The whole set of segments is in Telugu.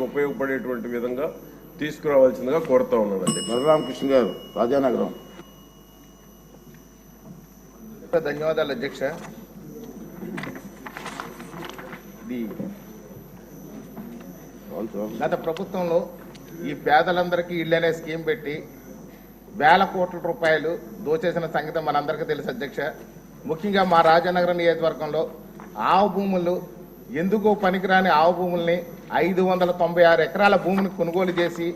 ఉపయోగపడేటువంటి విధంగా తీసుకురావాల్సిందిగా కోరుతా ఉన్నానండి. బలరామకృష్ణ గారు, రాజానగరం. ధన్యవాదాలు అధ్యక్ష. గత ప్రభుత్వంలో ఈ పేదలందరికీ ఇళ్ళు అనే స్కీమ్ పెట్టి వేల కోట్ల రూపాయలు దోచేసిన సంగతి మనందరికీ తెలుసు అధ్యక్ష. ముఖ్యంగా మా రాజానగరం నియోజకవర్గంలో ఆవు భూములు ఎందుకో పనికిరాని ఆవు భూముల్ని 596 ఎకరాల భూమిని కొనుగోలు చేసి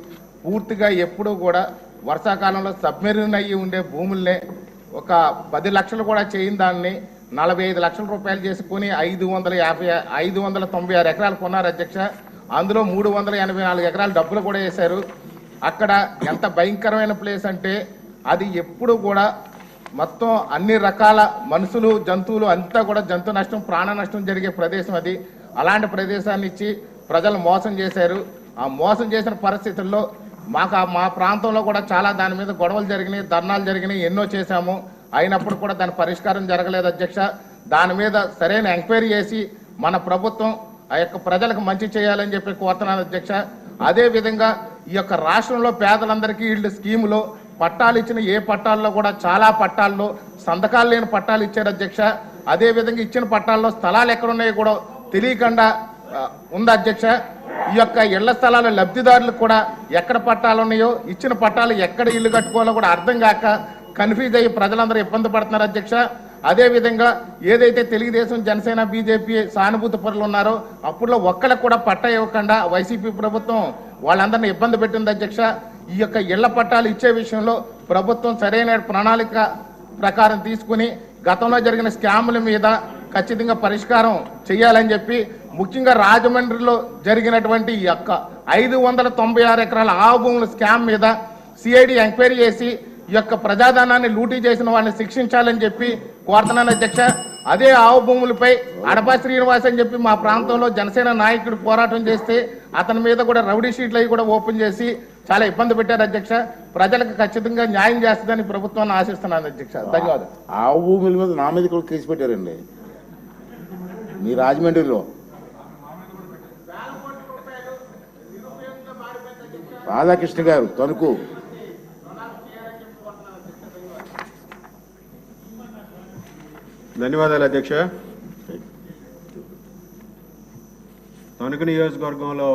పూర్తిగా ఎప్పుడూ కూడా వర్షాకాలంలో సబ్మెరీన్ అయ్యి ఉండే భూముల్నే ఒక 10 లక్షలు కూడా చేయని దాన్ని 45 లక్షల రూపాయలు చేసుకుని 596 ఎకరాలు కొన్నారు అధ్యక్ష. అందులో 384 ఎకరాలు డబ్బులు కూడా వేశారు. అక్కడ ఎంత భయంకరమైన ప్లేస్ అంటే అది ఎప్పుడు కూడా మొత్తం అన్ని రకాల మనుషులు జంతువులు అంతా కూడా జంతు నష్టం ప్రాణ నష్టం జరిగే ప్రదేశం అది. అలాంటి ప్రదేశాన్ని ఇచ్చి ప్రజలు మోసం చేశారు. ఆ మోసం చేసిన పరిస్థితుల్లో మా ప్రాంతంలో కూడా చాలా దాని మీద గొడవలు జరిగినాయి, ధర్నాలు జరిగినాయి, ఎన్నో చేశాము. అయినప్పుడు కూడా దాని పరిష్కారం జరగలేదు అధ్యక్ష. దాని మీద సరైన ఎంక్వైరీ చేసి మన ప్రభుత్వం ఆ యొక్క ప్రజలకు మంచి చేయాలని చెప్పి కోరుతున్నాను అధ్యక్ష. అదేవిధంగా ఈ యొక్క రాష్ట్రంలో పేదలందరికీ ఇళ్ళు స్కీములో పట్టాలు ఇచ్చిన ఏ పట్టాల్లో కూడా చాలా పట్టాల్లో సంతకాలు లేని పట్టాలు ఇచ్చారు అధ్యక్ష. అదేవిధంగా ఇచ్చిన పట్టాల్లో స్థలాలు ఎక్కడున్నాయో కూడా తెలియకుండా ఉంది అధ్యక్ష. ఈ యొక్క ఇళ్ల స్థలాల లబ్ధిదారులకు కూడా ఎక్కడ పట్టాలు ఉన్నాయో ఇచ్చిన పట్టాలు ఎక్కడ ఇల్లు కట్టుకోవాలో కూడా అర్థం కాక కన్ఫ్యూజ్ అయ్యి ప్రజలందరూ ఇబ్బంది పడుతున్నారు అధ్యక్ష. అదేవిధంగా ఏదైతే తెలుగుదేశం జనసేన బీజేపీ సానుభూతి పరులు ఉన్నారో అప్పుడులో ఒక్కళ్ళకు కూడా పట్టా ఇవ్వకుండా వైసీపీ ప్రభుత్వం వాళ్ళందరినీ ఇబ్బంది పెట్టింది అధ్యక్ష. ఈ యొక్క ఇళ్ల పట్టాలు ఇచ్చే విషయంలో ప్రభుత్వం సరైన ప్రణాళిక ప్రకారం తీసుకుని గతంలో జరిగిన స్కాముల మీద ఖచ్చితంగా పరిష్కారం చేయాలని చెప్పి ముఖ్యంగా రాజమండ్రిలో జరిగినటువంటి ఈ యొక్క 596 ఎకరాల ఆవు భూముల స్కామ్ మీద సిఐడి ఎంక్వైరీ చేసి ఈ యొక్క ప్రజాధనాన్ని లూటీ చేసిన వాళ్ళని శిక్షించాలని చెప్పి కోరుతున్నాను అధ్యక్ష. అదే ఆవు భూములపై అడపా శ్రీనివాస్ అని చెప్పి మా ప్రాంతంలో జనసేన నాయకుడు పోరాటం చేస్తే అతని మీద కూడా రౌడీ షీట్లు అవి కూడా ఓపెన్ చేసి చాలా ఇబ్బంది పెట్టారు అధ్యక్ష. ప్రజలకు ఖచ్చితంగా న్యాయం చేస్తుందని ప్రభుత్వాన్ని ఆశిస్తున్నాను అధ్యక్ష. ధన్యవాదాలు. ఆవు భూముల మీద నా మీద కూడా కేసు పెట్టారండి మీ రాజమండ్రిలో. రాధాకృష్ణ గారు, తణుకు. ధన్యవాదాలు అధ్యక్ష. తణుకు నియోజకవర్గంలో